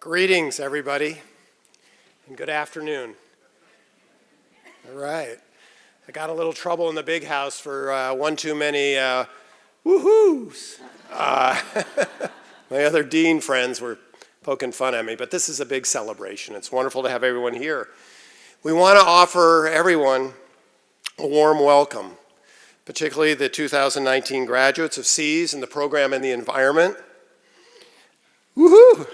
Greetings, everybody, and good afternoon. All right. I got a little trouble in the big house for one too many woohoos. My other dean friends were poking fun at me, but this is a big celebration. It's wonderful to have everyone here. We want to offer everyone a warm welcome, particularly the 2019 graduates of SEAS and the program in the environment. Woohoo!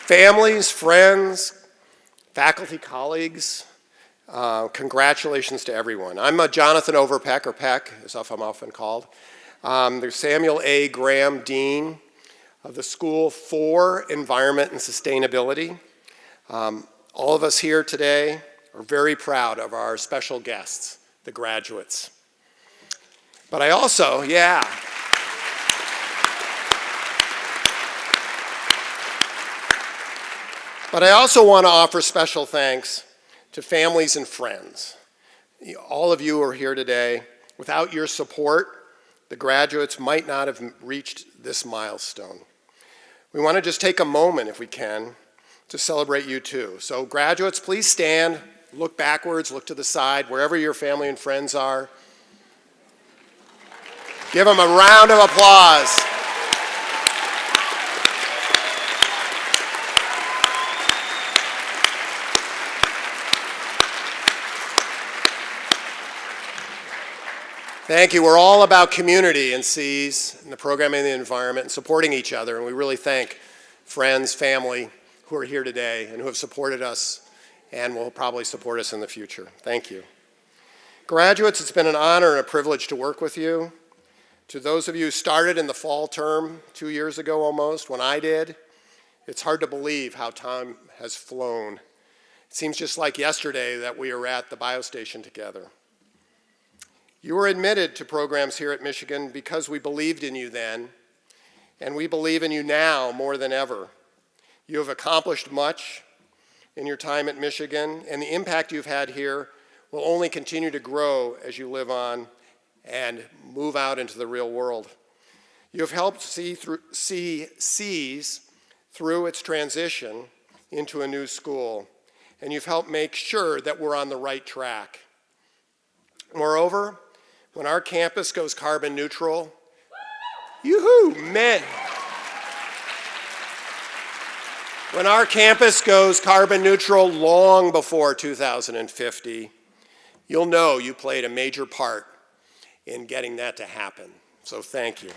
Families, friends, faculty, colleagues, congratulations to everyone. I'm Jonathan Overpeck, or Peck, as I'm often called. There's Samuel A. Graham, Dean of the School for Environment and Sustainability. All of us here today are very proud of our special guests, the graduates. But I also, But I also want to offer special thanks to families and friends. All of you are here today. Without your support, the graduates might not have reached this milestone. We want to just take a moment, if we can, to celebrate you too. So graduates, please stand, look backwards, look to the side, wherever your family and friends are. Give them a round of applause. Thank you. We're all about community in SEAS and the program in the environment and supporting each other. And we really thank friends, family who are here today and who have supported us and will probably support us in the future. Thank you. Graduates, it's been an honor and a privilege to work with you. To those of you who started in the fall term 2 years ago almost, when I did, it's hard to believe how time has flown. It seems just like yesterday that we were at the biostation together. You were admitted to programs here at Michigan because we believed in you then, and we believe in you now more than ever. You have accomplished much in your time at Michigan, and the impact you've had here will only continue to grow as you live on and move out into the real world. You have helped see SEAS through its transition into a new school, and you've helped make sure that we're on the right track. Moreover, when our campus goes carbon neutral, yoo-hoo, men. When our campus goes carbon neutral long before 2050, you'll know you played a major part in getting that to happen. So thank you.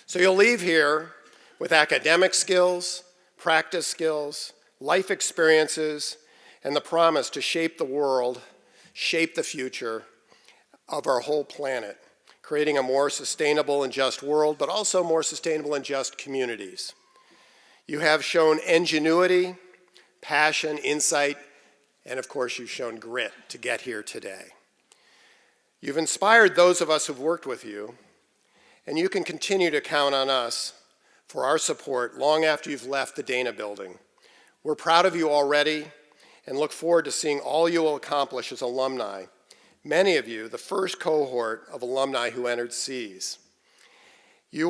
So you'll leave here with academic skills, practice skills, life experiences, and the promise to shape the world, shape the future of our whole planet, creating a more sustainable and just world, but also more sustainable and just communities. You have shown ingenuity, passion, insight, and of course you've shown grit to get here today. You've inspired those of us who've worked with you, and you can continue to count on us for our support long after you've left the Dana building. We're proud of you already and look forward to seeing all you will accomplish as alumni. Many of you, the first cohort of alumni who entered SEAS. You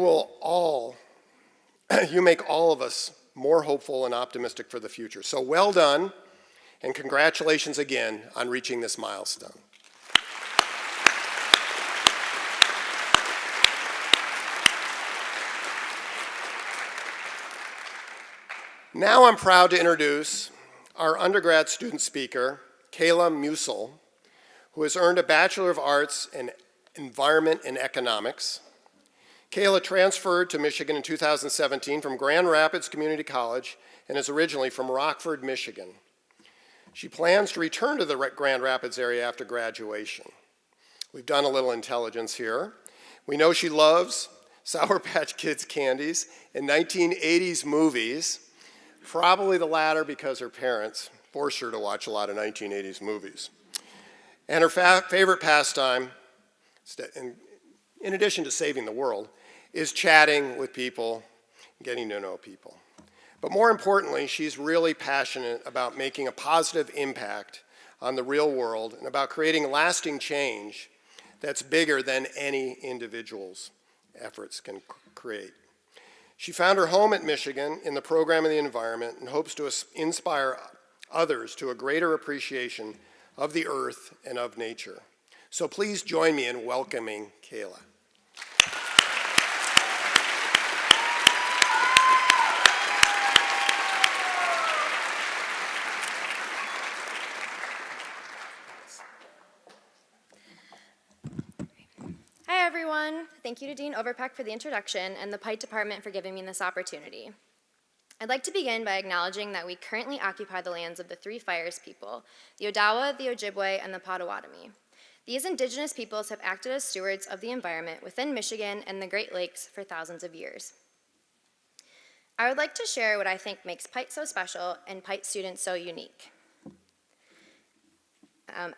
make all of us more hopeful and optimistic for the future. So well done, and congratulations again on reaching this milestone. Now I'm proud to introduce our undergrad student speaker, Kayla Musil, who has earned a Bachelor of Arts in Environment and Economics. Kayla transferred to Michigan in 2017 from Grand Rapids Community College and is originally from Rockford, Michigan. She plans to return to the Grand Rapids area after graduation. We've done a little intelligence here. We know she loves Sour Patch Kids candies and 1980s movies, probably the latter because her parents forced her to watch a lot of 1980s movies. And her favorite pastime, in addition to saving the world, is chatting with people, getting to know people. But more importantly, she's really passionate about making a positive impact on the real world and about creating lasting change that's bigger than any individual's efforts can create. She found her home at Michigan in the program of the environment and hopes to inspire others to a greater appreciation of the earth and of nature. So please join me in welcoming Kayla. Hi everyone. Thank you to Dean Overpeck for the introduction and the Pike Department for giving me this opportunity. I'd like to begin by acknowledging that we currently occupy the lands of the three Fires people, the Odawa, the Ojibwe, and the Potawatomi. These indigenous peoples have acted as stewards of the environment within Michigan and the Great Lakes for thousands of years. I would like to share what I think makes Pike so special and Pike students so unique.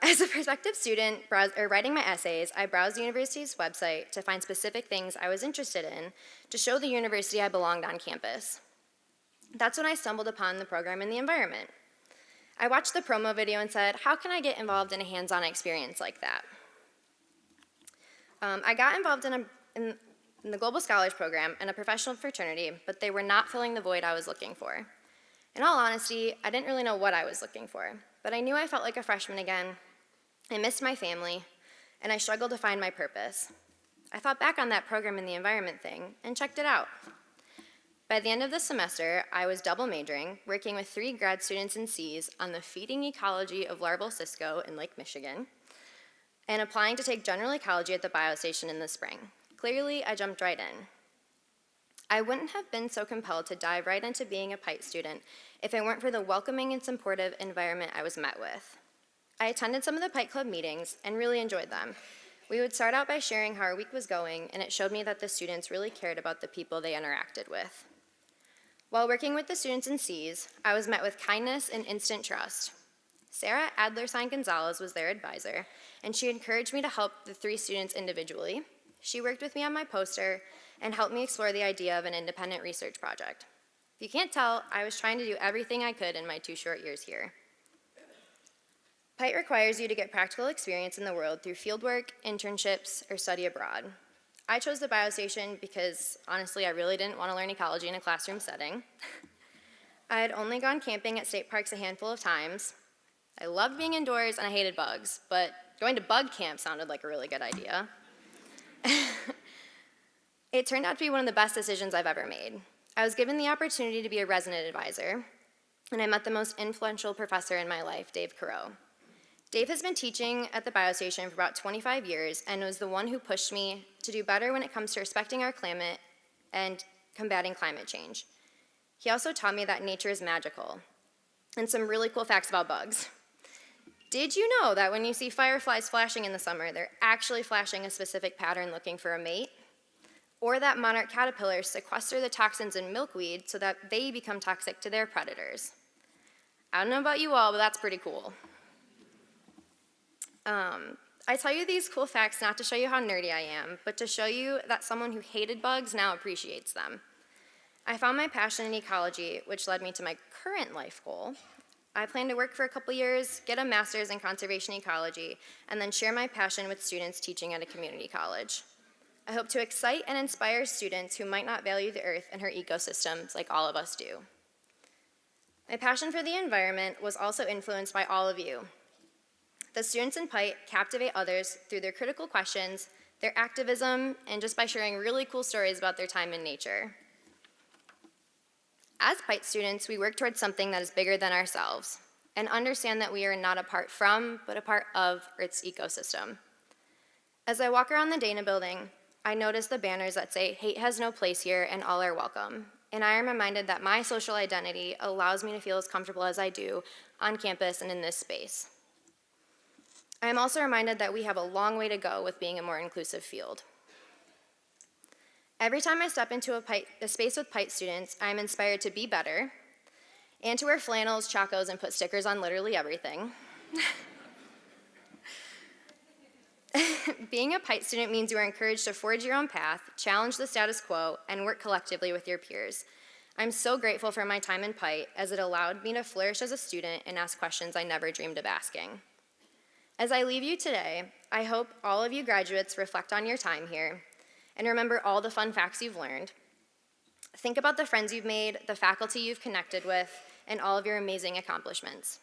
As a prospective student writing my essays, I browsed the university's website to find specific things I was interested in to show the university I belonged on campus. That's when I stumbled upon the program in the environment. I watched the promo video and said, how can I get involved in a hands-on experience like that? I got involved in the Global Scholars Program and a professional fraternity, but they were not filling the void I was looking for. In all honesty, I didn't really know what I was looking for, but I knew I felt like a freshman again. I missed my family, and I struggled to find my purpose. I thought back on that program in the environment thing and checked it out. By the end of the semester, I was double majoring, working with 3 grad students in Cs on the feeding ecology of larval cisco in Lake Michigan, and applying to take general ecology at the biostation in the spring. Clearly, I jumped right in. I wouldn't have been so compelled to dive right into being a Pike student if it weren't for the welcoming and supportive environment I was met with. I attended some of the Pike Club meetings and really enjoyed them. We would start out by sharing how our week was going, and it showed me that the students really cared about the people they interacted with. While working with the students in Cs, I was met with kindness and instant trust. Sarah Adler-Stein-Gonzalez was their advisor, and she encouraged me to help the 3 students individually. She worked with me on my poster and helped me explore the idea of an independent research project. If you can't tell, I was trying to do everything I could in my 2 short years here. Pike requires you to get practical experience in the world through fieldwork, internships, or study abroad. I chose the biostation because, honestly, I really didn't want to learn ecology in a classroom setting. I had only gone camping at state parks a handful of times. I loved being indoors and I hated bugs, but going to bug camp sounded like a really good idea. It turned out to be one of the best decisions I've ever made. I was given the opportunity to be a resident advisor, and I met the most influential professor in my life, Dave Carew. Dave has been teaching at the biostation for about 25 years and was the one who pushed me to do better when it comes to respecting our climate and combating climate change. He also taught me that nature is magical, and some really cool facts about bugs. Did you know that when you see fireflies flashing in the summer, they're actually flashing a specific pattern looking for a mate? Or that monarch caterpillars sequester the toxins in milkweed so that they become toxic to their predators? I don't know about you all, but that's pretty cool. I tell you these cool facts not to show you how nerdy I am, but to show you that someone who hated bugs now appreciates them. I found my passion in ecology, which led me to my current life goal. I plan to work for a couple years, get a master's in conservation ecology, and then share my passion with students teaching at a community college. I hope to excite and inspire students who might not value the earth and her ecosystems like all of us do. My passion for the environment was also influenced by all of you. The students in Pike captivate others through their critical questions, their activism, and just by sharing really cool stories about their time in nature. As Pike students, we work towards something that is bigger than ourselves and understand that we are not apart from, but a part of Earth's ecosystem. As I walk around the Dana building, I notice the banners that say, "Hate has no place here and all are welcome." And I am reminded that my social identity allows me to feel as comfortable as I do on campus and in this space. I am also reminded that we have a long way to go with being a more inclusive field. Every time I step into a space with Pike students, I am inspired to be better and to wear flannels, chacos, and put stickers on literally everything. Being a Pike student means you are encouraged to forge your own path, challenge the status quo, and work collectively with your peers. I'm so grateful for my time in Pite, as it allowed me to flourish as a student and ask questions I never dreamed of asking. As I leave you today, I hope all of you graduates reflect on your time here and remember all the fun facts you've learned. Think about the friends you've made, the faculty you've connected with, and all of your amazing accomplishments.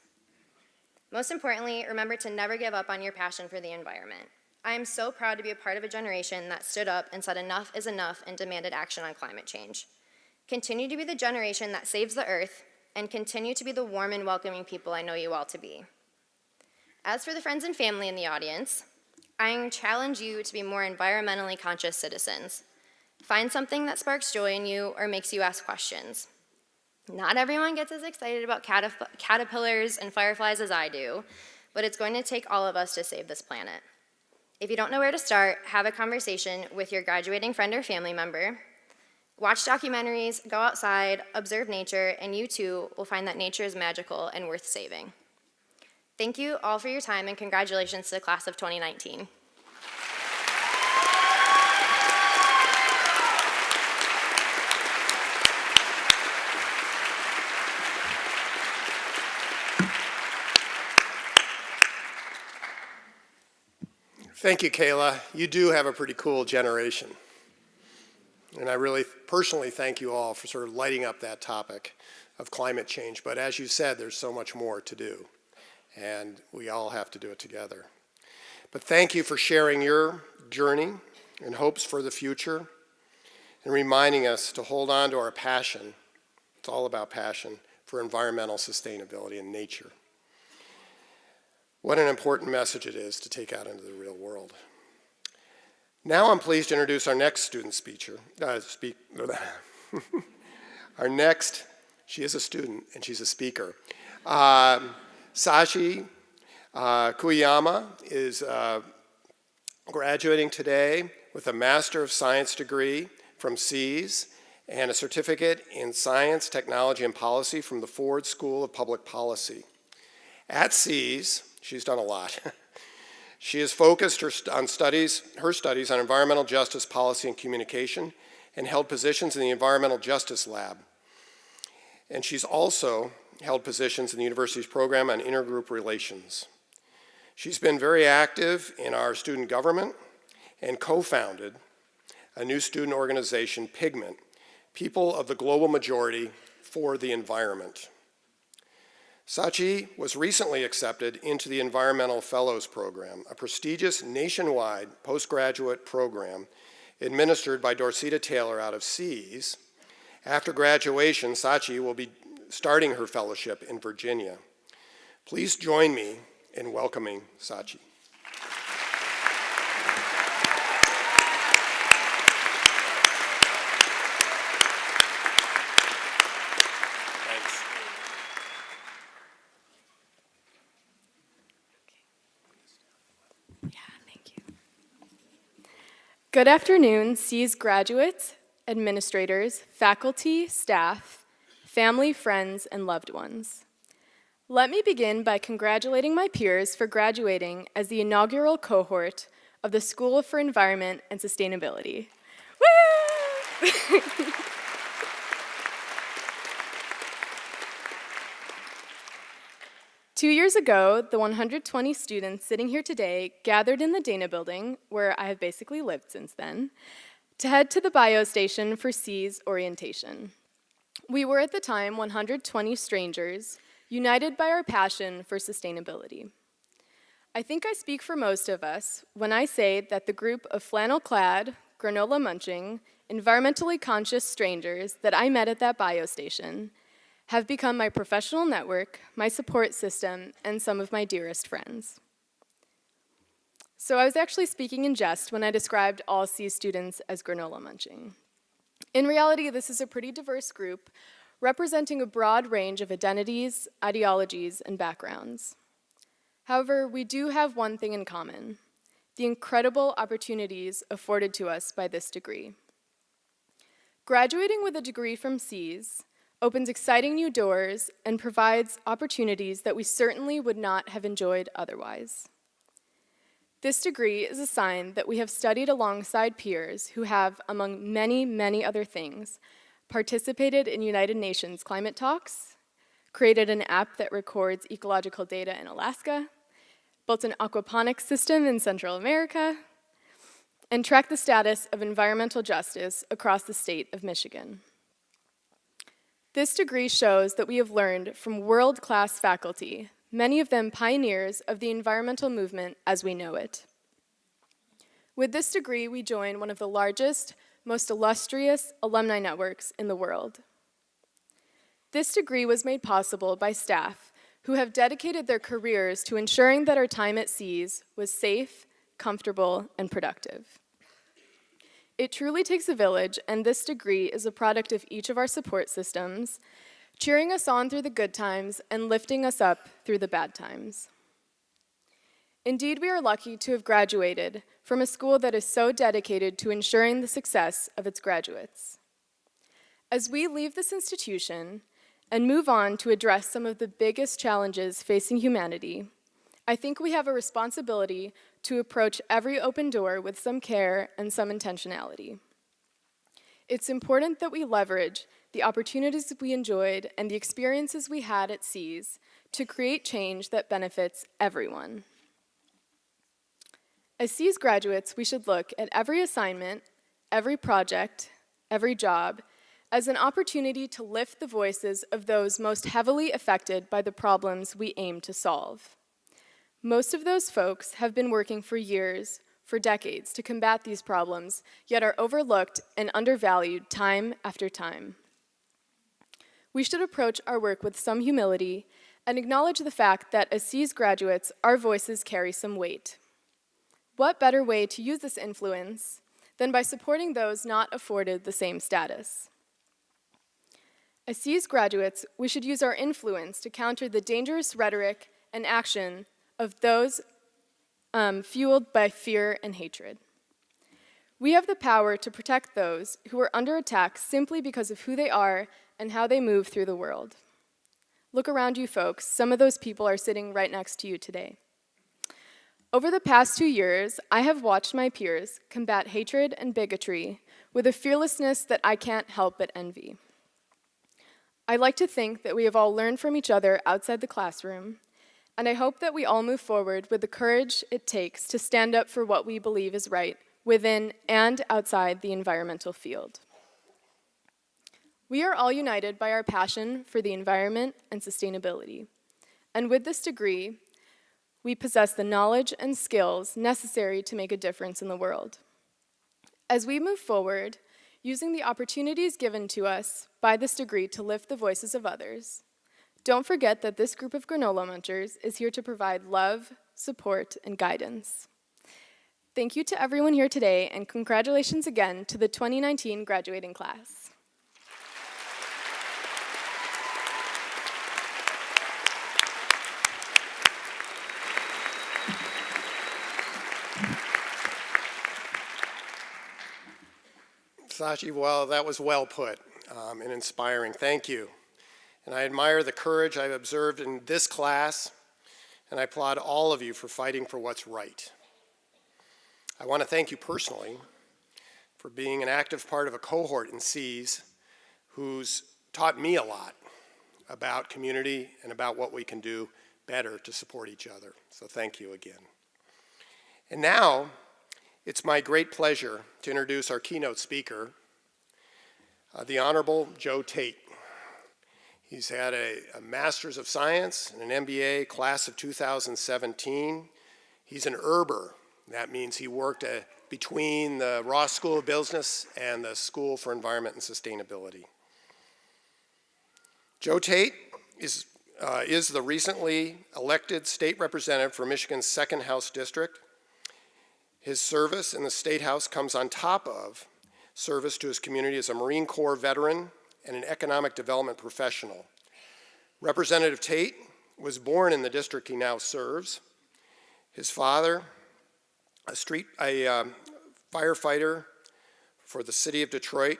Most importantly, remember to never give up on your passion for the environment. I am so proud to be a part of a generation that stood up and said enough is enough and demanded action on climate change. Continue to be the generation that saves the earth, and continue to be the warm and welcoming people I know you all to be. As for the friends and family in the audience, I challenge you to be more environmentally conscious citizens. Find something that sparks joy in you or makes you ask questions. Not everyone gets as excited about caterpillars and fireflies as I do, but it's going to take all of us to save this planet. If you don't know where to start, have a conversation with your graduating friend or family member. Watch documentaries, go outside, observe nature, and you too will find that nature is magical and worth saving. Thank you all for your time, and congratulations to the class of 2019. Thank you, Kayla. You do have a pretty cool generation. And I really personally thank you all for sort of lighting up that topic of climate change. But as you said, there's so much more to do, and we all have to do it together. But thank you for sharing your journey and hopes for the future and reminding us to hold on to our passion. It's all about passion for environmental sustainability and nature. What an important message it is to take out into the real world. Now I'm pleased to introduce our next student speaker. Our next, she is a student and she's a speaker. Sachi Kuyama is graduating today with a Master of Science degree from SEAS and a certificate in Science, Technology, and Policy from the Ford School of Public Policy. At SEAS, she's done a lot. She has focused her studies on environmental justice policy and communication and held positions in the Environmental Justice Lab. And she's also held positions in the university's program on intergroup relations. She's been very active in our student government and co-founded a new student organization, Pigment, People of the Global Majority for the Environment. Sachi was recently accepted into the Environmental Fellows Program, a prestigious nationwide postgraduate program administered by Dorceta Taylor out of SEAS. After graduation, Sachi will be starting her fellowship in Virginia. Please join me in welcoming Sachi. Good afternoon, SEAS graduates, administrators, faculty, staff, family, friends, and loved ones. Let me begin by congratulating my peers for graduating as the inaugural cohort of the School for Environment and Sustainability. Woo! 2 years ago, the 120 students sitting here today gathered in the Dana building, where I have basically lived since then, to head to the biostation for SEAS orientation. We were at the time 120 strangers, united by our passion for sustainability. I think I speak for most of us when I say that the group of flannel-clad, granola-munching, environmentally conscious strangers that I met at that biostation have become my professional network, my support system, and some of my dearest friends. So I was actually speaking in jest when I described all SEAS students as granola munching. In reality, this is a pretty diverse group representing a broad range of identities, ideologies, and backgrounds. However, we do have one thing in common: the incredible opportunities afforded to us by this degree. Graduating with a degree from SEAS opens exciting new doors and provides opportunities that we certainly would not have enjoyed otherwise. This degree is a sign that we have studied alongside peers who have, among many, many other things, participated in United Nations climate talks, created an app that records ecological data in Alaska, built an aquaponics system in Central America, and tracked the status of environmental justice across the state of Michigan. This degree shows that we have learned from world-class faculty, many of them pioneers of the environmental movement as we know it. With this degree, we join one of the largest, most illustrious alumni networks in the world. This degree was made possible by staff who have dedicated their careers to ensuring that our time at SEAS was safe, comfortable, and productive. It truly takes a village, and this degree is a product of each of our support systems, cheering us on through the good times and lifting us up through the bad times. Indeed, we are lucky to have graduated from a school that is so dedicated to ensuring the success of its graduates. As we leave this institution and move on to address some of the biggest challenges facing humanity, I think we have a responsibility to approach every open door with some care and some intentionality. It's important that we leverage the opportunities we enjoyed and the experiences we had at SEAS to create change that benefits everyone. As SEAS graduates, we should look at every assignment, every project, every job, as an opportunity to lift the voices of those most heavily affected by the problems we aim to solve. Most of those folks have been working for years, for decades, to combat these problems, yet are overlooked and undervalued time after time. We should approach our work with some humility and acknowledge the fact that as SEAS graduates, our voices carry some weight. What better way to use this influence than by supporting those not afforded the same status? As SEAS graduates, we should use our influence to counter the dangerous rhetoric and action of those fueled by fear and hatred. We have the power to protect those who are under attack simply because of who they are and how they move through the world. Look around you, folks. Some of those people are sitting right next to you today. Over the past 2 years, I have watched my peers combat hatred and bigotry with a fearlessness that I can't help but envy. I like to think that we have all learned from each other outside the classroom, and I hope that we all move forward with the courage it takes to stand up for what we believe is right within and outside the environmental field. We are all united by our passion for the environment and sustainability. And with this degree, we possess the knowledge and skills necessary to make a difference in the world. As we move forward, using the opportunities given to us by this degree to lift the voices of others, don't forget that this group of granola munchers is here to provide love, support, and guidance. Thank you to everyone here today, and congratulations again to the 2019 graduating class. Sashi, well, that was well put and inspiring. Thank you. And I admire the courage I've observed in this class, and I applaud all of you for fighting for what's right. I want to thank you personally for being an active part of a cohort in SEAS who's taught me a lot about community and about what we can do better to support each other. So thank you again. And now, it's my great pleasure to introduce our keynote speaker, the Honorable Joe Tate. He's had a Master's of Science and an MBA, class of 2017. He's an herber. That means he worked between the Ross School of Business and the School for Environment and Sustainability. Joe Tate is the recently elected state representative for Michigan's 2nd House District. His service in the State House comes on top of service to his community as a Marine Corps veteran and an economic development professional. Representative Tate was born in the district he now serves. His father, a firefighter for the city of Detroit,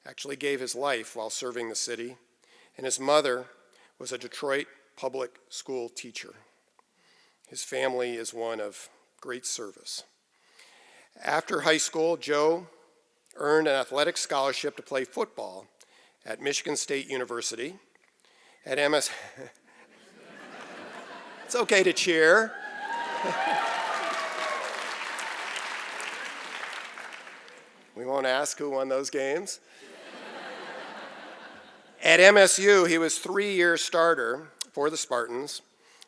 actually gave his life while serving the city, and his mother was a Detroit public school teacher. His family is one of great service. After high school, Joe earned an athletic scholarship to play football at Michigan State University, at It's okay to cheer. We won't ask who won those games. At MSU, he was 3-year starter for the Spartans,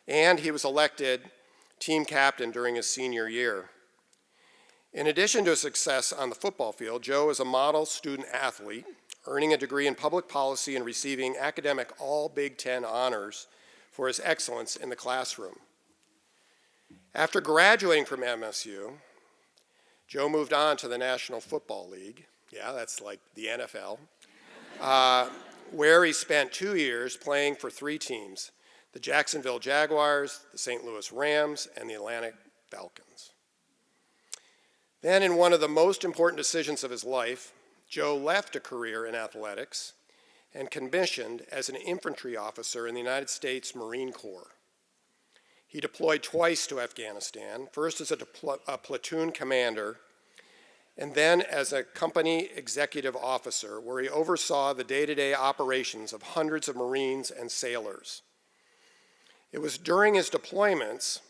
and he was elected team captain during his senior year. In addition to his success on the football field, Joe is a model student athlete, earning a degree in public policy and receiving academic all Big Ten honors for his excellence in the classroom. After graduating from MSU, Joe moved on to the National Football League. Yeah, that's like the NFL. Where he spent 2 years playing for 3 teams, the Jacksonville Jaguars, the St. Louis Rams, and the Atlanta Falcons. Then, in one of the most important decisions of his life, Joe left a career in athletics and commissioned as an infantry officer in the United States Marine Corps. He deployed twice to Afghanistan, first as a platoon commander, and then as a company executive officer, where he oversaw the day-to-day operations of hundreds of Marines and sailors. It was during his deployments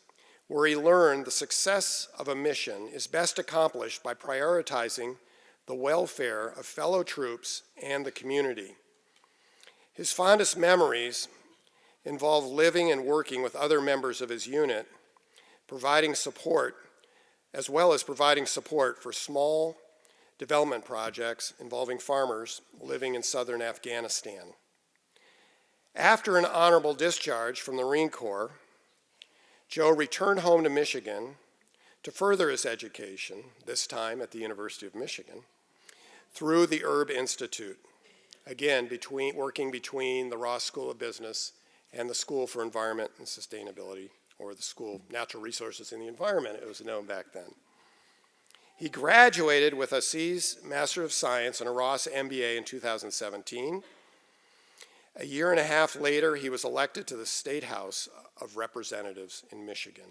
where he learned the success of a mission is best accomplished by prioritizing the welfare of fellow troops and the community. His fondest memories involve living and working with other members of his unit, providing support, as well as providing support for small development projects involving farmers living in southern Afghanistan. After an honorable discharge from the Marine Corps, Joe returned home to Michigan to further his education, this time at the University of Michigan, through the Herb Institute, again, working between the Ross School of Business and the School for Environment and Sustainability, or the School of Natural Resources and the Environment, it was known back then. He graduated with a C's Master of Science and a Ross MBA in 2017. A year and a half later, he was elected to the State House of Representatives in Michigan.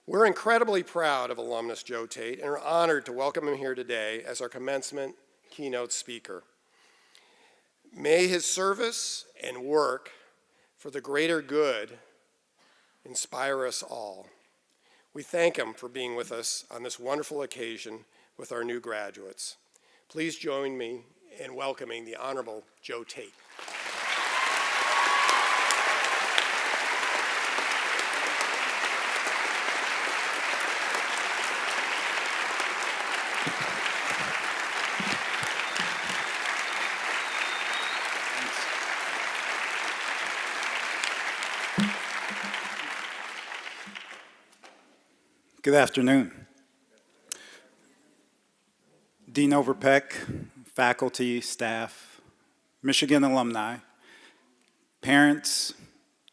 We're incredibly proud of alumnus Joe Tate and are honored to welcome him here today as our commencement keynote speaker. May his service and work for the greater good inspire us all. We thank him for being with us on this wonderful occasion with our new graduates. Please join me in welcoming the Honorable Joe Tate. Good afternoon. Dean Overpeck, faculty, staff, Michigan alumni, parents,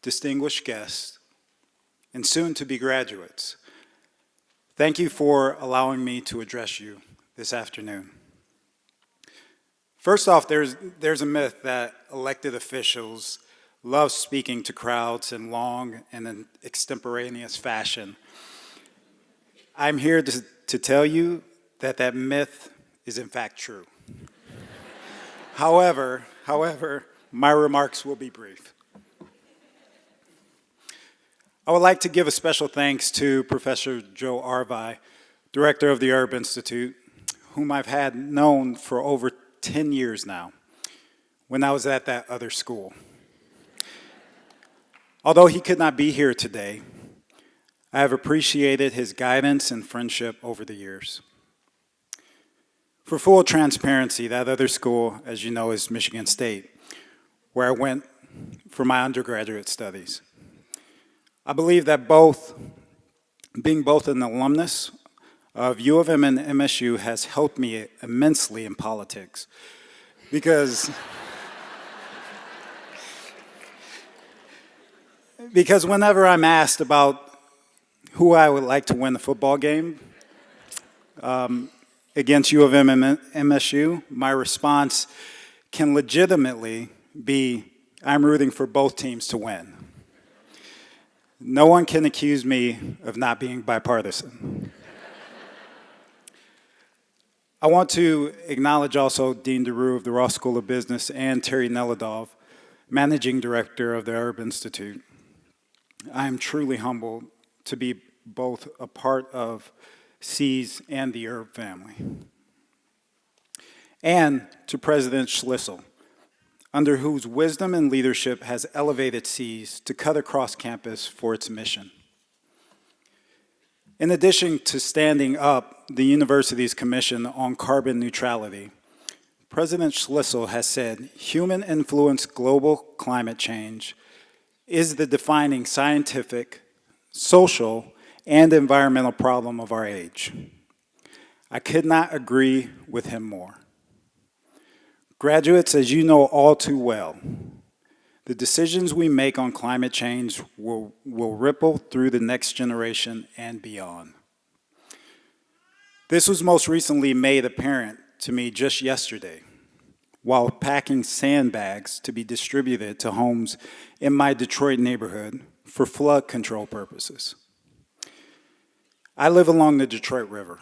distinguished guests, and soon-to-be graduates. Thank you for allowing me to address you this afternoon. First off, there's a myth that elected officials love speaking to crowds in long and in extemporaneous fashion. I'm here to tell you that that myth is in fact true. However, my remarks will be brief. I would like to give a special thanks to Professor Joe Arvai, Director of the Herb Institute, whom I've had known for over 10 years now, when I was at that other school. Although he could not be here today, I have appreciated his guidance and friendship over the years. For full transparency, that other school, as you know, is Michigan State, where I went for my undergraduate studies. I believe that being both an alumnus of U of M and MSU has helped me immensely in politics, because whenever I'm asked about who I would like to win the football game against U of M and MSU, my response can legitimately be, I'm rooting for both teams to win. No one can accuse me of not being bipartisan. I want to acknowledge also Dean DeRue of the Ross School of Business and Terry Neladov, Managing Director of the Herb Institute. I am truly humbled to be both a part of C's and the Herb family. And to President Schlissel, under whose wisdom and leadership has elevated C's to cut across campus for its mission. In addition to standing up the university's commission on carbon neutrality, President Schlissel has said human-influenced global climate change is the defining scientific, social, and environmental problem of our age. I could not agree with him more. Graduates, as you know all too well, the decisions we make on climate change will ripple through the next generation and beyond. This was most recently made apparent to me just yesterday while packing sandbags to be distributed to homes in my Detroit neighborhood for flood control purposes. I live along the Detroit River,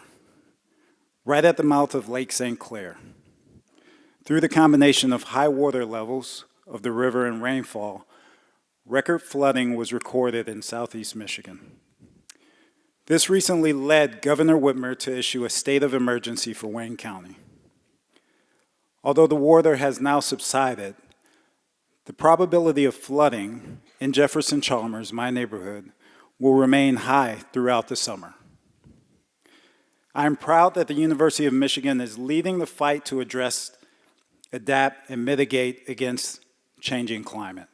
right at the mouth of Lake St. Clair. Through the combination of high water levels of the river and rainfall, record flooding was recorded in southeast Michigan. This recently led Governor Whitmer to issue a state of emergency for Wayne County. Although the water has now subsided, the probability of flooding in Jefferson Chalmers, my neighborhood, will remain high throughout the summer. I am proud that the University of Michigan is leading the fight to address, adapt, and mitigate against changing climate.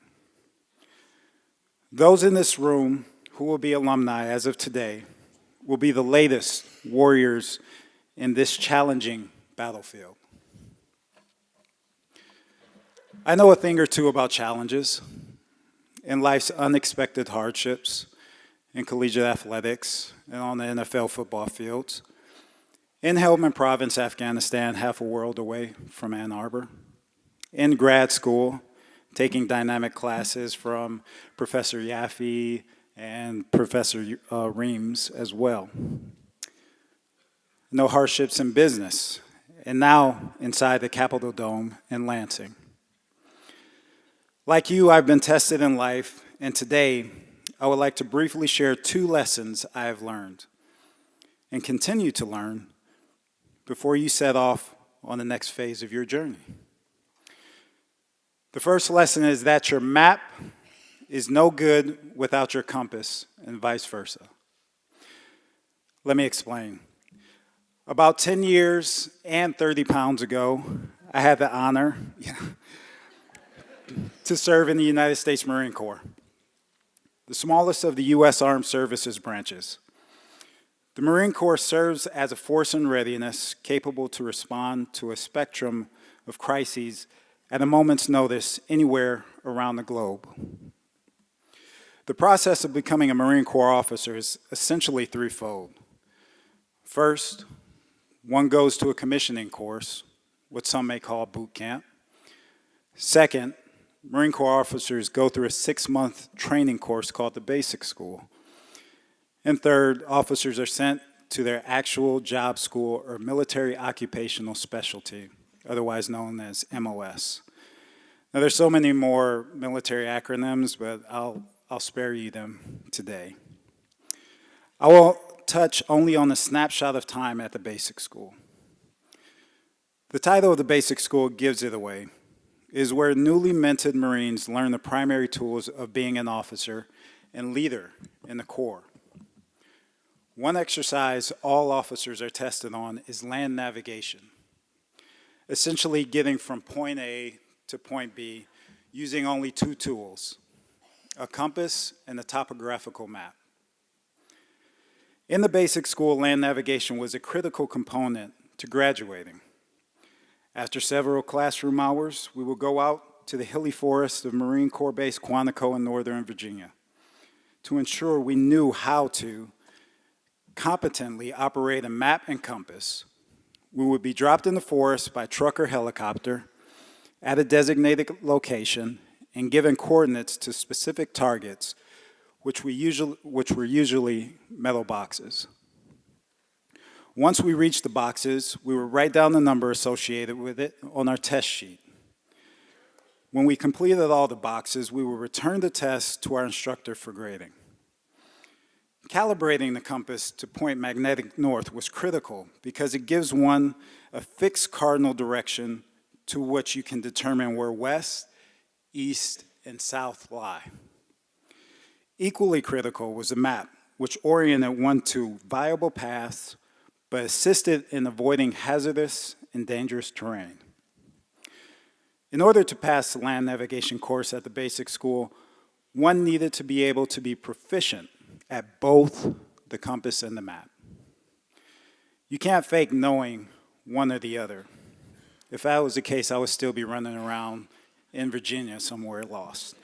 Those in this room who will be alumni as of today will be the latest warriors in this challenging battlefield. I know a thing or two about challenges and life's unexpected hardships in collegiate athletics and on the NFL football fields. In Helmand Province, Afghanistan, half a world away from Ann Arbor. In grad school, taking dynamic classes from Professor Yaffe and Professor Reams as well. No hardships in business, and now inside the Capitol Dome in Lansing. Like you, I've been tested in life, and today I would like to briefly share 2 lessons I have learned and continue to learn before you set off on the next phase of your journey. The first lesson is that your map is no good without your compass, and vice versa. Let me explain. About 10 years and 30 pounds ago, I had the honor to serve in the United States Marine Corps, the smallest of the U.S. Armed Services branches. The Marine Corps serves as a force in readiness capable to respond to a spectrum of crises at a moment's notice anywhere around the globe. The process of becoming a Marine Corps officer is essentially threefold. First, one goes to a commissioning course, what some may call boot camp. Second, Marine Corps officers go through a 6-month training course called the Basic School. And third, officers are sent to their actual job school or military occupational specialty, otherwise known as MOS. Now there's so many more military acronyms, but I'll spare you them today. I will touch only on a snapshot of time at the Basic School. The title of the Basic School gives it away. It is where newly minted Marines learn the primary tools of being an officer and leader in the Corps. One exercise all officers are tested on is land navigation, essentially getting from point A to point B using only 2 tools, a compass and a topographical map. In the Basic School, land navigation was a critical component to graduating. After several classroom hours, we would go out to the hilly forest of Marine Corps Base Quantico in Northern Virginia to ensure we knew how to competently operate a map and compass. We would be dropped in the forest by truck or helicopter at a designated location and given coordinates to specific targets, which were usually metal boxes. Once we reached the boxes, we would write down the number associated with it on our test sheet. When we completed all the boxes, we would return the test to our instructor for grading. Calibrating the compass to point magnetic north was critical because it gives one a fixed cardinal direction to which you can determine where west, east, and south lie. Equally critical was a map, which oriented one to viable paths, but assisted in avoiding hazardous and dangerous terrain. In order to pass the land navigation course at the basic school, one needed to be able to be proficient at both the compass and the map. You can't fake knowing one or the other. If that was the case, I would still be running around in Virginia somewhere lost.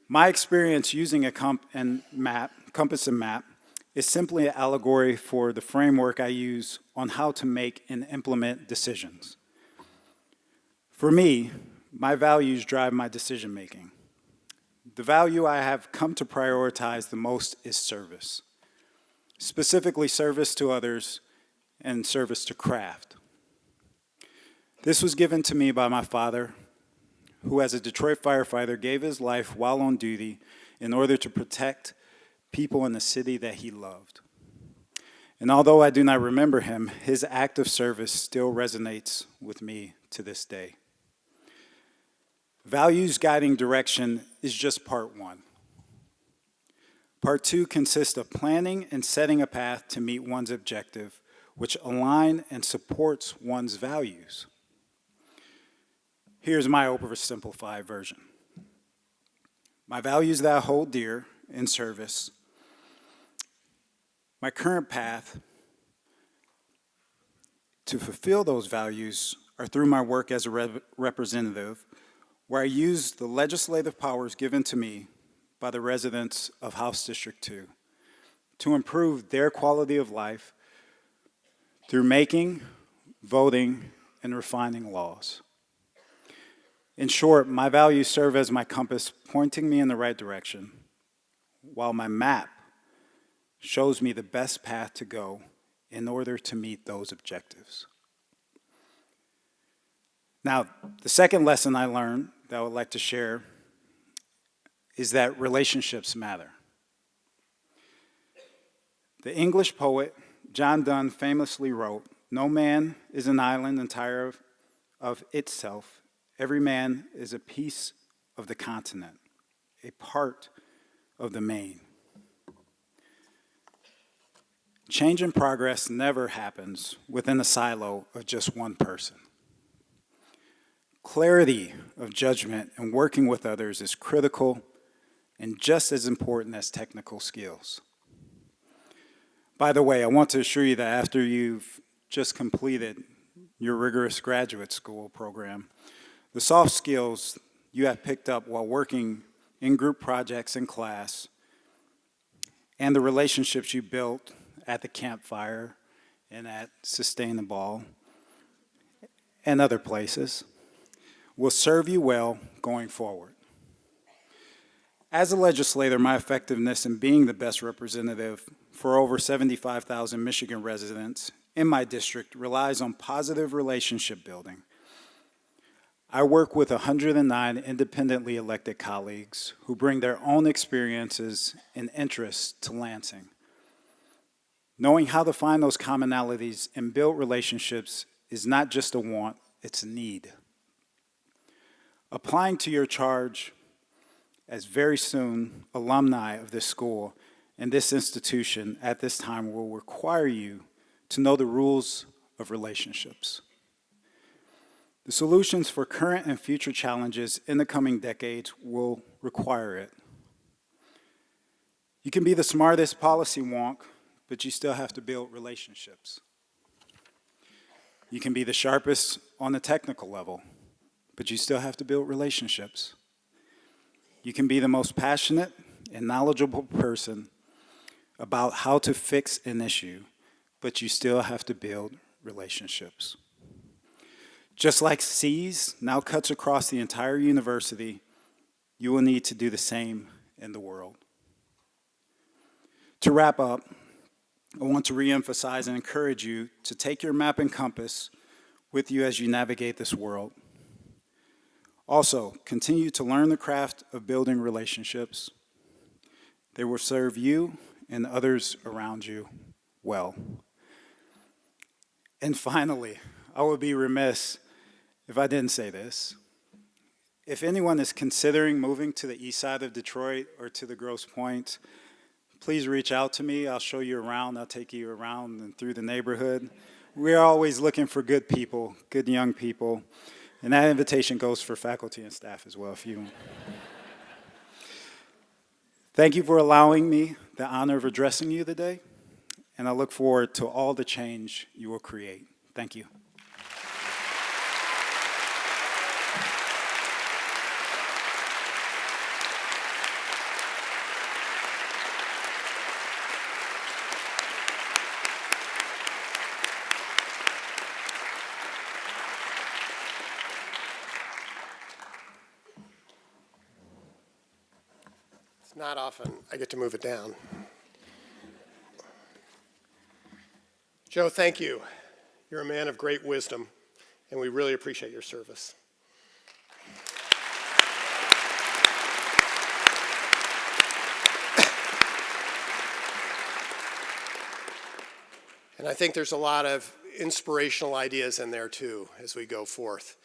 My experience using a compass and map is simply an allegory for the framework I use on how to make and implement decisions. For me, my values drive my decision making. The value I have come to prioritize the most is service, specifically service to others and service to craft. This was given to me by my father, who as a Detroit firefighter gave his life while on duty in order to protect people in the city that he loved. And although I do not remember him, his act of service still resonates with me to this day. Values guiding direction is just part one. Part two consists of planning and setting a path to meet one's objective, which align and supports one's values. Here's my oversimplified version. My values that I hold dear in service. My current path to fulfill those values are through my work as a representative, where I use the legislative powers given to me by the residents of House District 2 to improve their quality of life through making, voting, and refining laws. In short, my values serve as my compass pointing me in the right direction, while my map shows me the best path to go in order to meet those objectives. Now, the second lesson I learned that I would like to share is that relationships matter. The English poet John Donne famously wrote, "No man is an island entire of itself. Every man is a piece of the continent, a part of the main." Change and progress never happens within a silo of just one person. Clarity of judgment and working with others is critical and just as important as technical skills. By the way, I want to assure you that after you've just completed your rigorous graduate school program, the soft skills you have picked up while working in group projects in class and the relationships you built at the campfire and at Sustain the Ball and other places will serve you well going forward. As a legislator, my effectiveness in being the best representative for over 75,000 Michigan residents in my district relies on positive relationship building. I work with 109 independently elected colleagues who bring their own experiences and interests to Lansing. Knowing how to find those commonalities and build relationships is not just a want, it's a need. Applying to your charge as very soon alumni of this school and this institution at this time will require you to know the rules of relationships. The solutions for current and future challenges in the coming decades will require it. You can be the smartest policy wonk, but you still have to build relationships. You can be the sharpest on the technical level, but you still have to build relationships. You can be the most passionate and knowledgeable person about how to fix an issue, but you still have to build relationships. Just like C's now cuts across the entire university, you will need to do the same in the world. To wrap up, I want to reemphasize and encourage you to take your map and compass with you as you navigate this world. Also, continue to learn the craft of building relationships. They will serve you and others around you well. And finally, I would be remiss if I didn't say this. If anyone is considering moving to the east side of Detroit or to the Grosse Pointe, please reach out to me. I'll show you around. I'll take you around and through the neighborhood. We're always looking for good people, good young people. And that invitation goes for faculty and staff as well, if you. Thank you for allowing me the honor of addressing you today, and I look forward to all the change you will create. Thank you. Not often I get to move it down. Joe, thank you. You're a man of great wisdom, and we really appreciate your service. And I think there's a lot of inspirational ideas in there too as we go forth.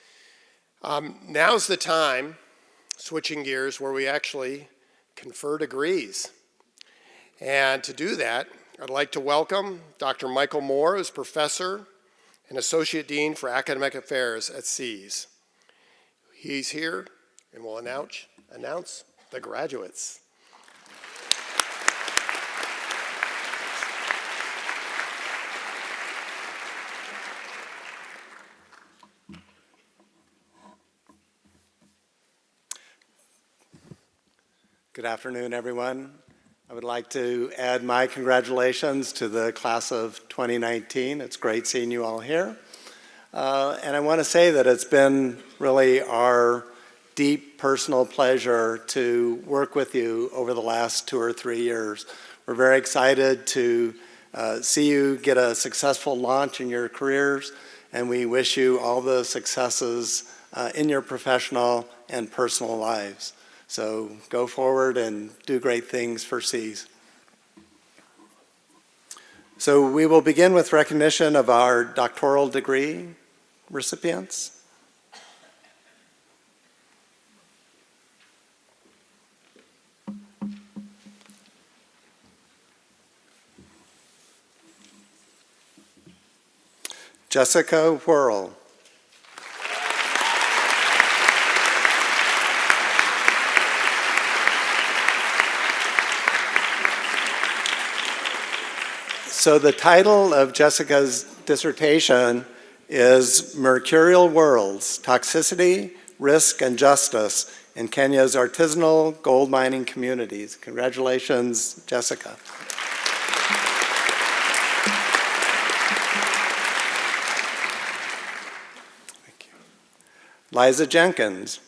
Now's the time, switching gears, where we actually confer degrees. And to do that, I'd like to welcome Dr. Michael Moore, who's professor and associate dean for academic affairs at SEAS. He's here and will announce the graduates. Good afternoon, everyone. I would like to add my congratulations to the class of 2019. It's great seeing you all here. And I want to say that it's been really our deep personal pleasure to work with you over the last 2 or 3 years. We're very excited to see you get a successful launch in your careers, and we wish you all the successes in your professional and personal lives. So go forward and do great things for SEAS. So we will begin with recognition of our doctoral degree recipients. Jessica Whirl. So the title of Jessica's dissertation is Mercurial Worlds, Toxicity, Risk, and Justice in Kenya's Artisanal Gold Mining Communities. Congratulations, Jessica. Thank you. Liza Jenkins.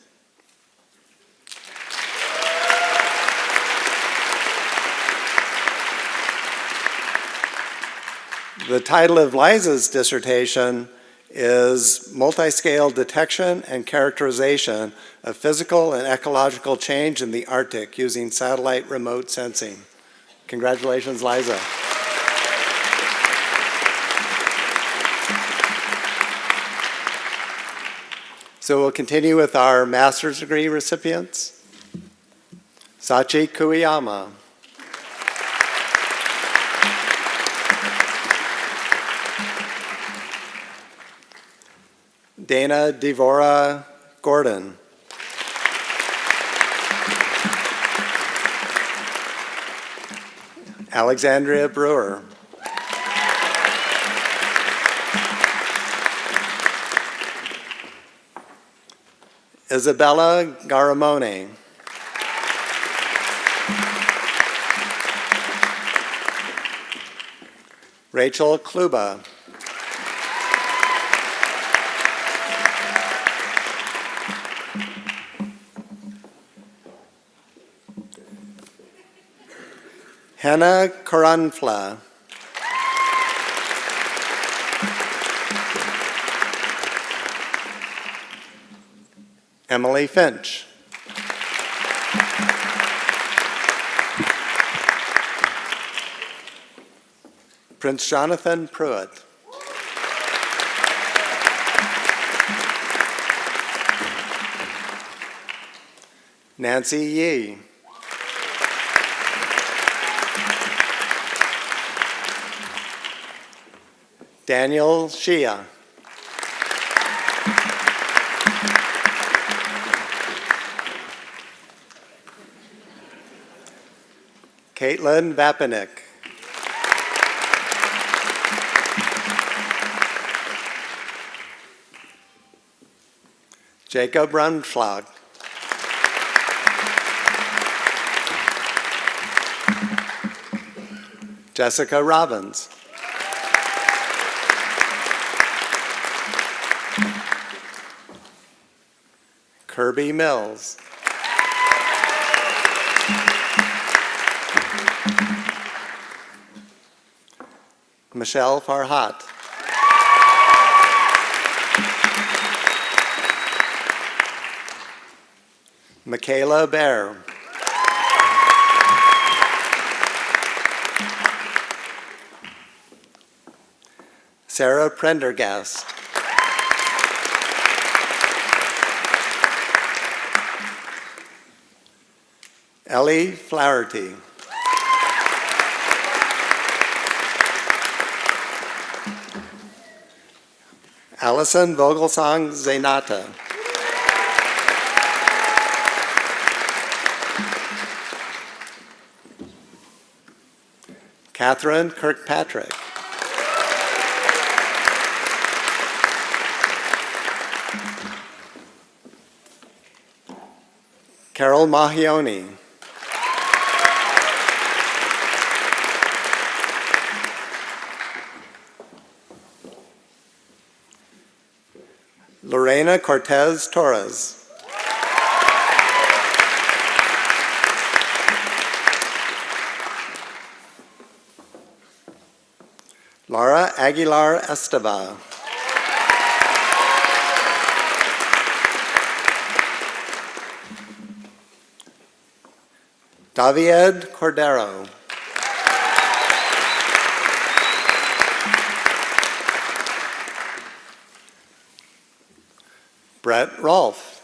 The title of Liza's dissertation is Multi-Scale Detection and Characterization of Physical and Ecological Change in the Arctic Using Satellite Remote Sensing. Congratulations, Liza. So we'll continue with our master's degree recipients. Sachi Kuyama. Dana Devora Gordon. Alexandria Brewer. Isabella Garamone. Rachel Kluba. Hannah Karanfla. Emily Finch. Prince Jonathan Pruitt. Nancy Yee. Daniel Shia. Caitlin Vapinik. Jacob Runschlag. Jessica Robbins. Kirby Mills. Michelle Farhat. Michaela Bear. Sarah Prendergast. Ellie Flaherty. Allison Vogelsong Zainata. Catherine Kirkpatrick. Carol Mahioni. Lorena Cortez Torres. Laura Aguilar Esteva. Davied Cordero. Brett Rolfe.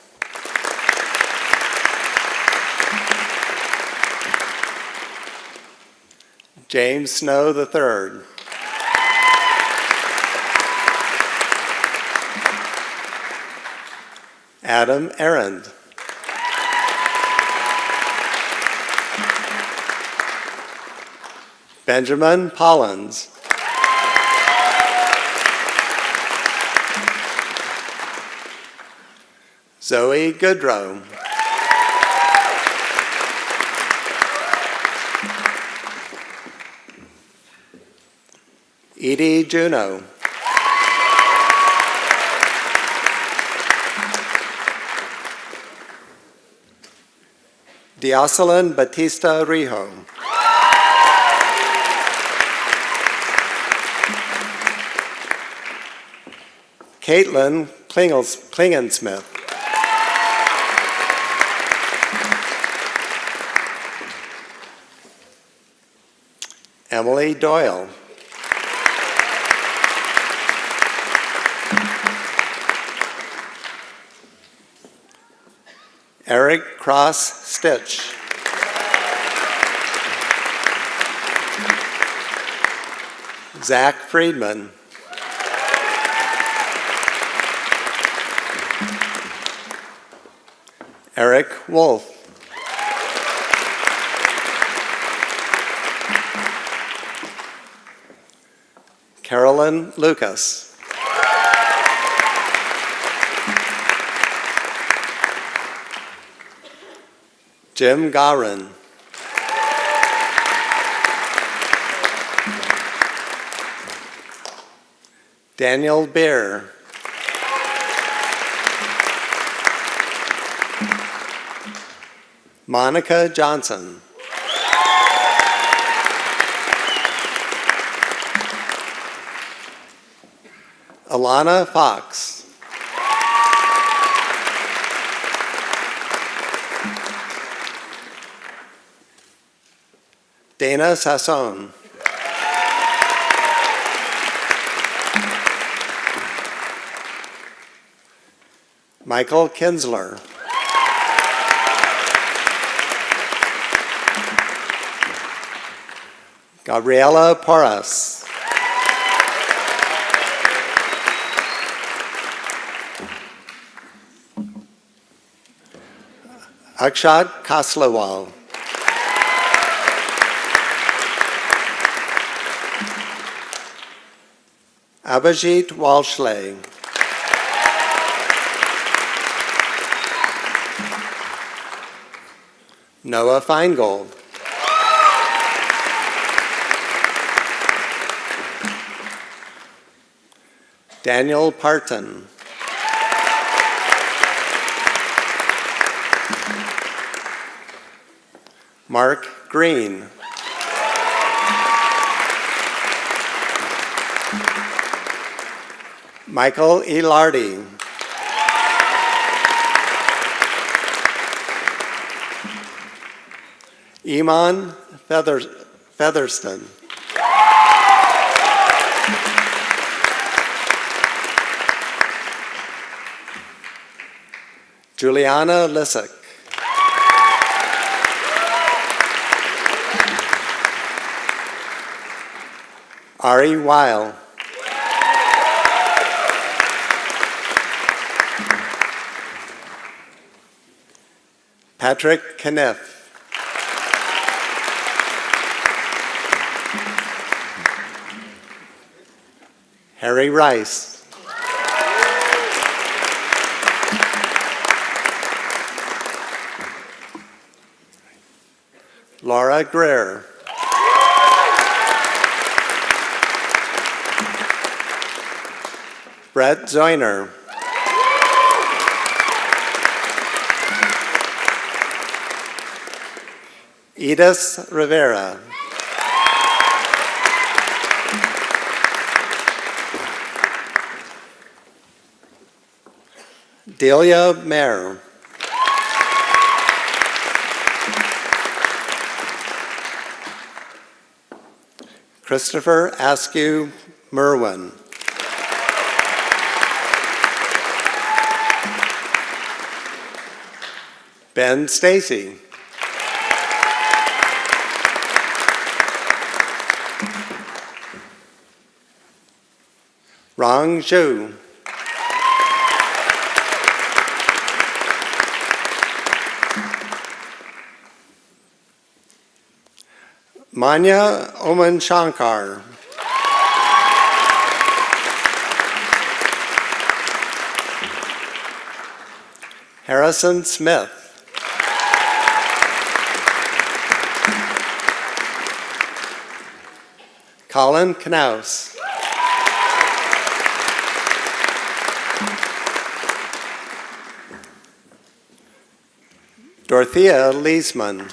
James Snow III. Adam Arend. Benjamin Pollins. Zoe Goodrow. Edie Juno. Dioselin Batista Rijo. Caitlin Klingensmith. Emily Doyle. Eric Cross Stitch. Zach Friedman. Eric Wolf. Carolyn Lucas. Jim Garin. Daniel Beer. Monica Johnson. Alana Fox. Dana Sasson. Michael Kinsler. Gabriela Porras. Akshat Kaslawal. Abhijit Walshley. Noah Feingold. Daniel Parton. Mark Green. Michael Ilardi. Iman Featherston. Juliana Lissick. Ari Weil. Patrick Kniff. Harry Rice. Laura Greer. Brett Zoiner. Edith Rivera. Delia Mayer. Christopher Askew Merwin. Ben Stacy. Rong Zhu. Manya Oman Shankar. Harrison Smith. Colin Knaus. Dorothea Leesman.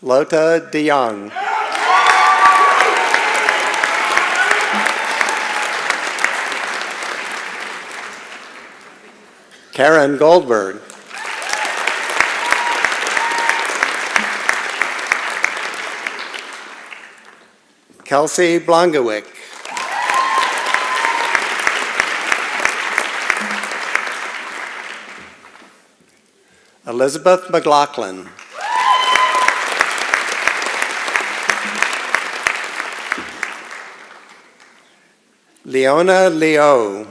Lota DeYoung. Karen Goldberg. Kelsey Blongowick. Elizabeth McLaughlin. Leona Leo.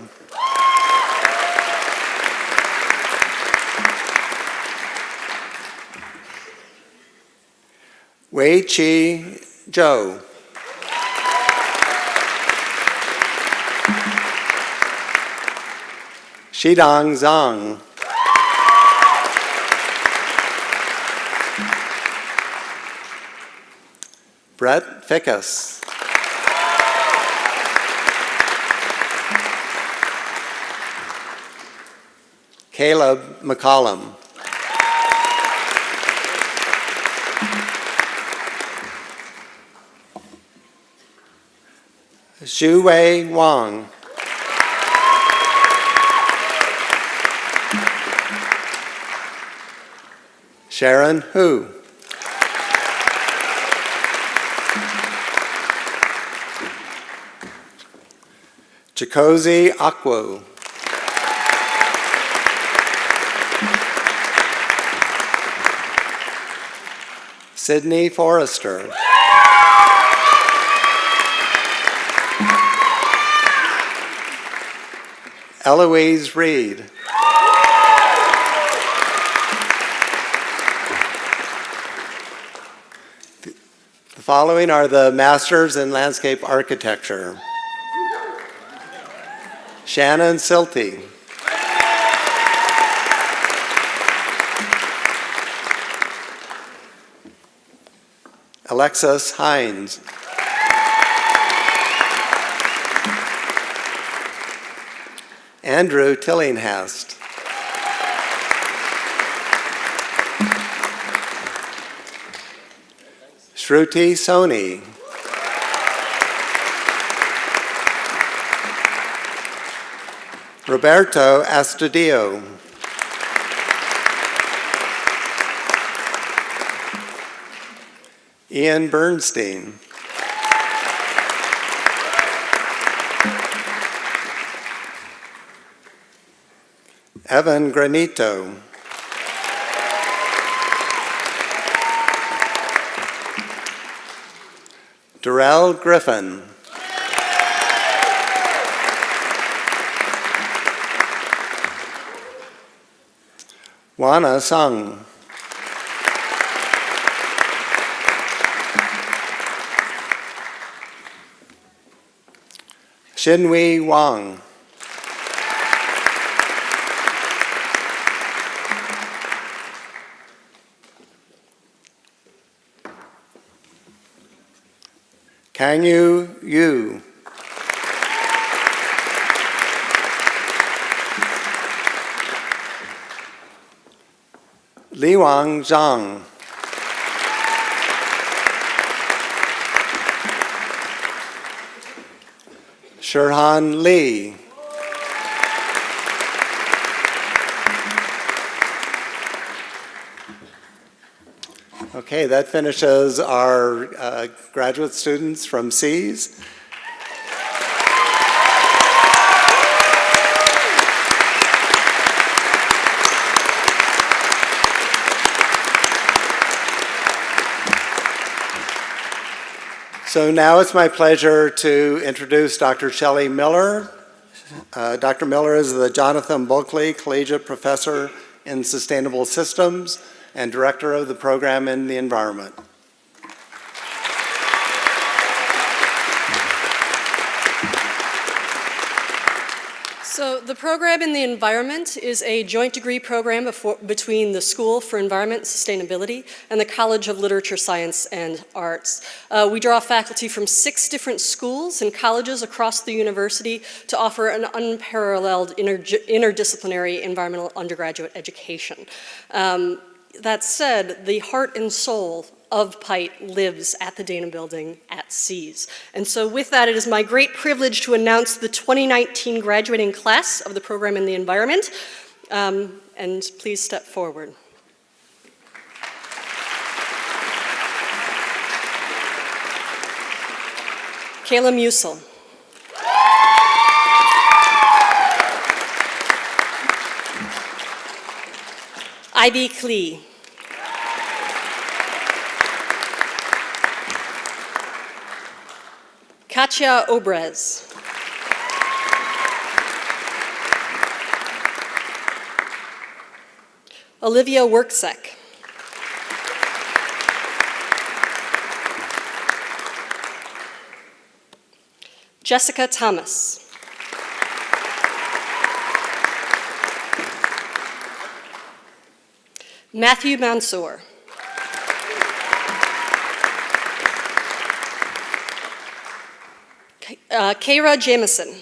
Wei Chi Zhou. Shidong Zhang. Brett Fickus. Caleb McCollum. Xu Wei Wang. Sharon Hu. Chikozi Akwo. Sydney Forrester. Eloise Reed. The following are the Masters in Landscape Architecture. Shannon Silty. Alexis Hines. Andrew Tillinghast. Shruti Soni. Roberto Astudio. Ian Bernstein. Evan Granito. Darrell Griffin. Wana Sung. Xinhui Wang. Kangyu Yu. Liwang Zhang. Shirhan Li. Okay, that finishes our graduate students from Cs. So now it's my pleasure to introduce Dr. Shelley Miller. Dr. Miller is the Jonathan Bulkley Collegiate Professor in Sustainable Systems and Director of the Program in the Environment. So the program in the environment is a joint degree program between the School for Environment and Sustainability and the College of Literature, Science, and Arts. We draw faculty from 6 different schools and colleges across the university to offer an unparalleled interdisciplinary environmental undergraduate education. That said, the heart and soul of PITE lives at the Dana Building at Cs. And so with that, it is my great privilege to announce the 2019 graduating class of the program in the environment. And please step forward. Kayla Musil. Ivy Klee. Katya Obrez. Olivia Worksek. Jessica Thomas. Matthew Mansour. Kara Jamison.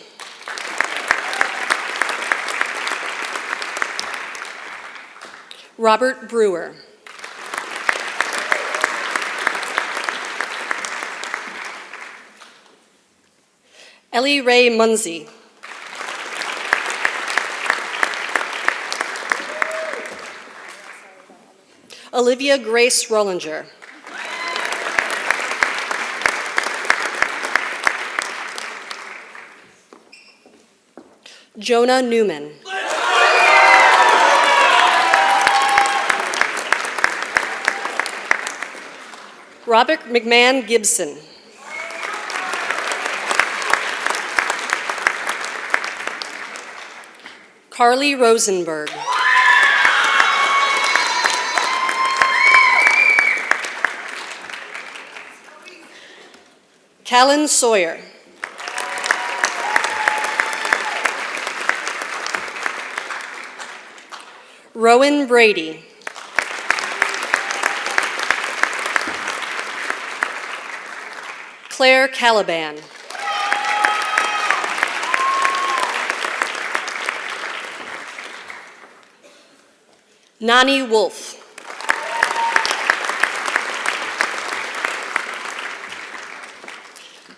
Robert Brewer. Ellie Ray Munsey. Olivia Grace Rollinger. Jonah Newman. Robert McMahon Gibson. Carly Rosenberg. Callan Sawyer. Rowan Brady. Claire Caliban. Nani Wolf.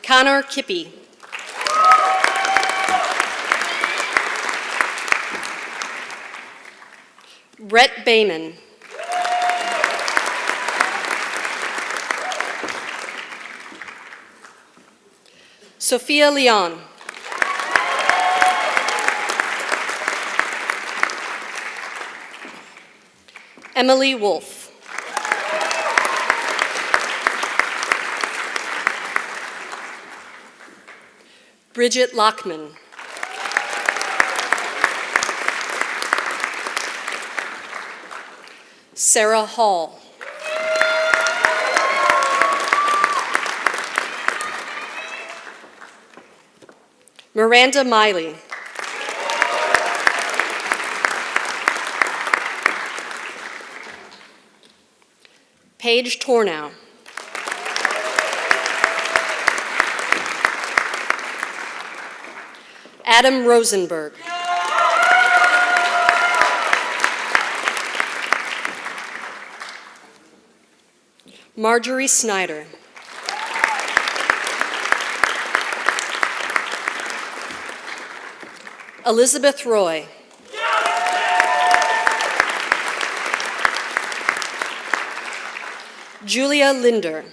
Connor Kippy. Brett Bayman. Sophia Leon. Emily Wolf. Bridget Lockman. Sarah Hall. Miranda Miley. Paige Tornow. Adam Rosenberg. Marjorie Snyder. Elizabeth Roy. Julia Linder.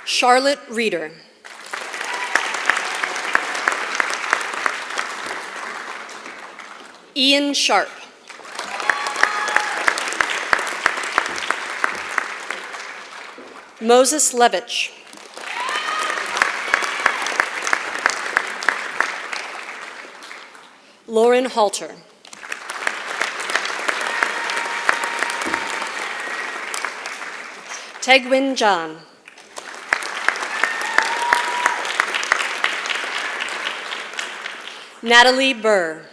Charlotte Reeder. Ian Sharp. Moses Levitch. Lauren Halter. Tegwin John. Natalie Burr.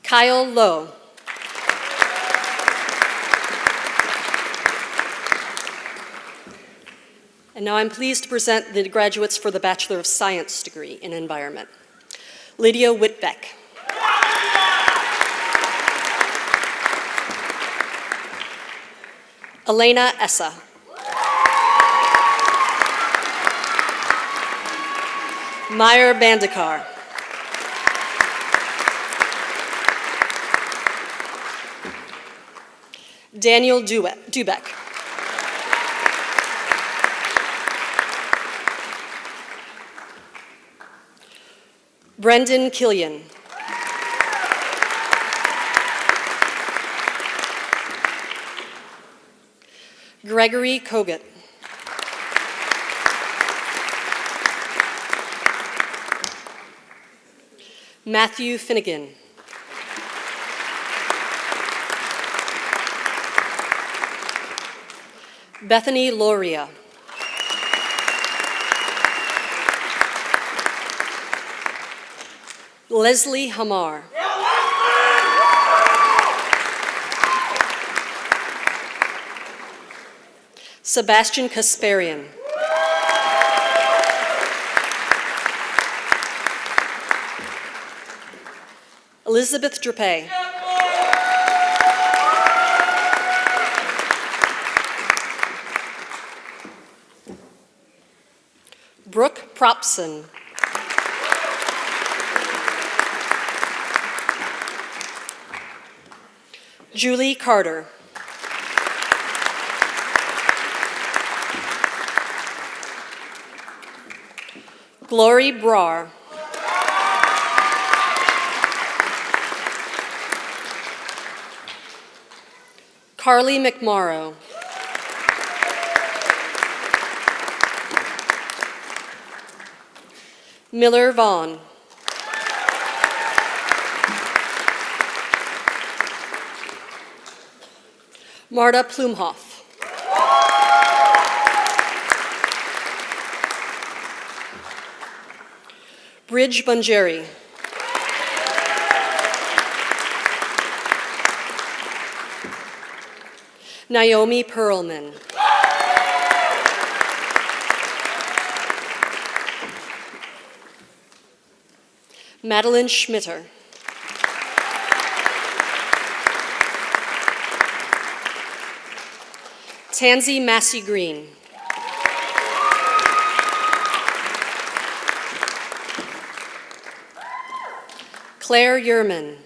Kyle Lowe. And now I'm pleased to present the graduates for the Bachelor of Science degree in Environment. Lydia Whitbeck. Elena Essa. Meyer Bandekar. Daniel Dubeck. Brendan Killian. Gregory Kogut. Matthew Finnegan. Bethany Loria. Leslie Hamar. Sebastian Kasparian. Elizabeth Drape. Brooke Propson. Julie Carter. Glory Brar. Carly McMorrow. Miller Vaughn. Marta Plumhoff. Bridge Bunjeri. Naomi Perlman. Madeline Schmitter. Tansy Massey Green. Claire Yerman.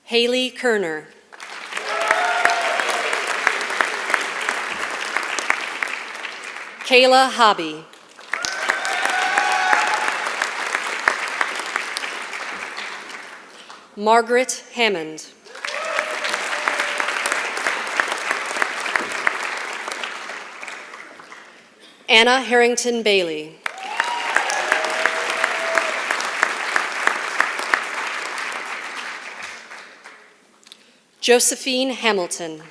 Haley Kerner. Kayla Hobby. Margaret Hammond. Anna Harrington Bailey. Josephine Hamilton.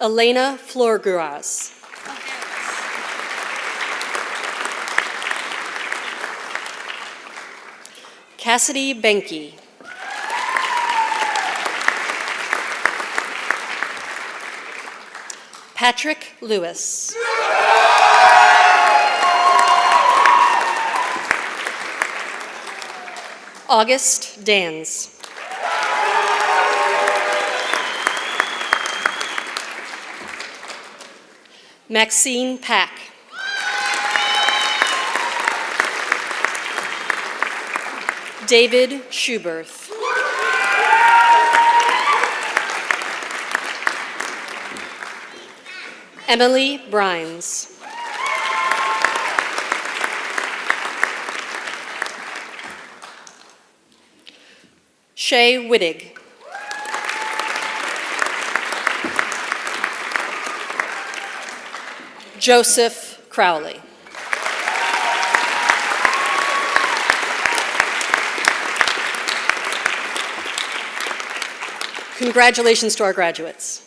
Elena Florguras. Cassidy Benke. Patrick Lewis. August Dans. Maxine Pack. David Schuberth. Emily Brines. Shay Wittig. Joseph Crowley. Congratulations to our graduates.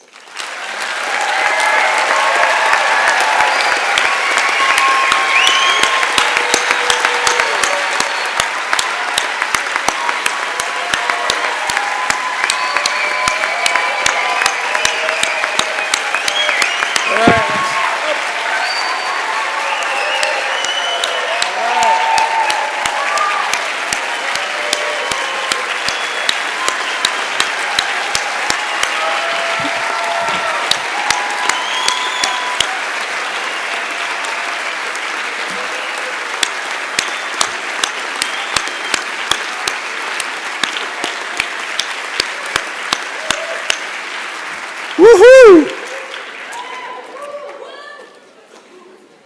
Woohoo!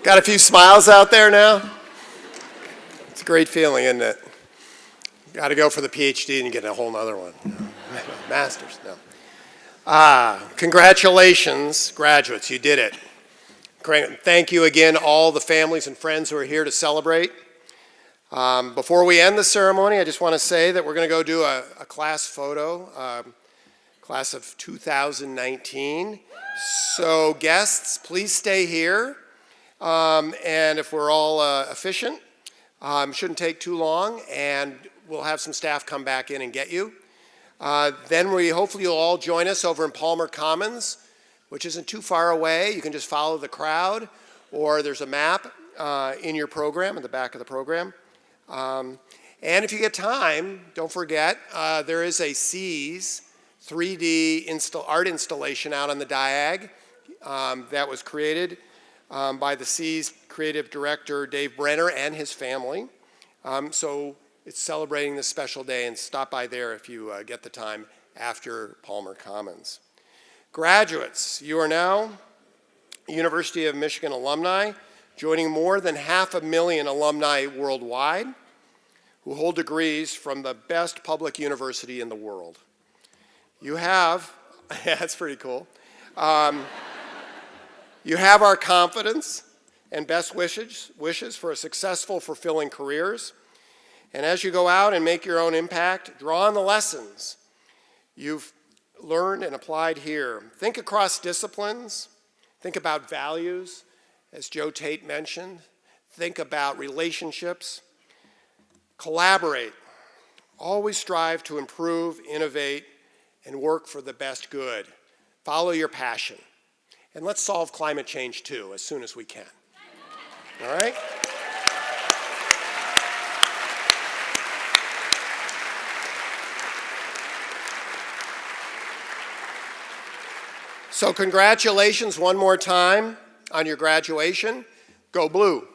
Got a few smiles out there now? It's a great feeling, isn't it? Got to go for the PhD and get a whole nother one. Master's, no. Congratulations, graduates, you did it. Great. Thank you again, all the families and friends who are here to celebrate. Before we end the ceremony, I just want to say that we're going to go do a class photo, class of 2019. So guests, please stay here. And if we're all efficient, shouldn't take too long, and we'll have some staff come back in and get you. Then hopefully you'll all join us over in Palmer Commons, which isn't too far away. You can just follow the crowd, or there's a map in your program, in the back of the program. And if you get time, don't forget, there is a C's 3D art installation out on the Diag that was created by the C's creative director, Dave Brenner, and his family. So it's celebrating this special day, and stop by there if you get the time after Palmer Commons. Graduates, you are now University of Michigan alumni, joining more than 500,000 alumni worldwide who hold degrees from the best public university in the world. You have, yeah, that's pretty cool. You have our confidence and best wishes for a successful, fulfilling careers. And as you go out and make your own impact, draw on the lessons you've learned and applied here. Think across disciplines. Think about values, as Joe Tate mentioned. Think about relationships. Collaborate. Always strive to improve, innovate, and work for the best good. Follow your passion. And let's solve climate change too, as soon as we can. All right? So congratulations one more time on your graduation. Go Blue.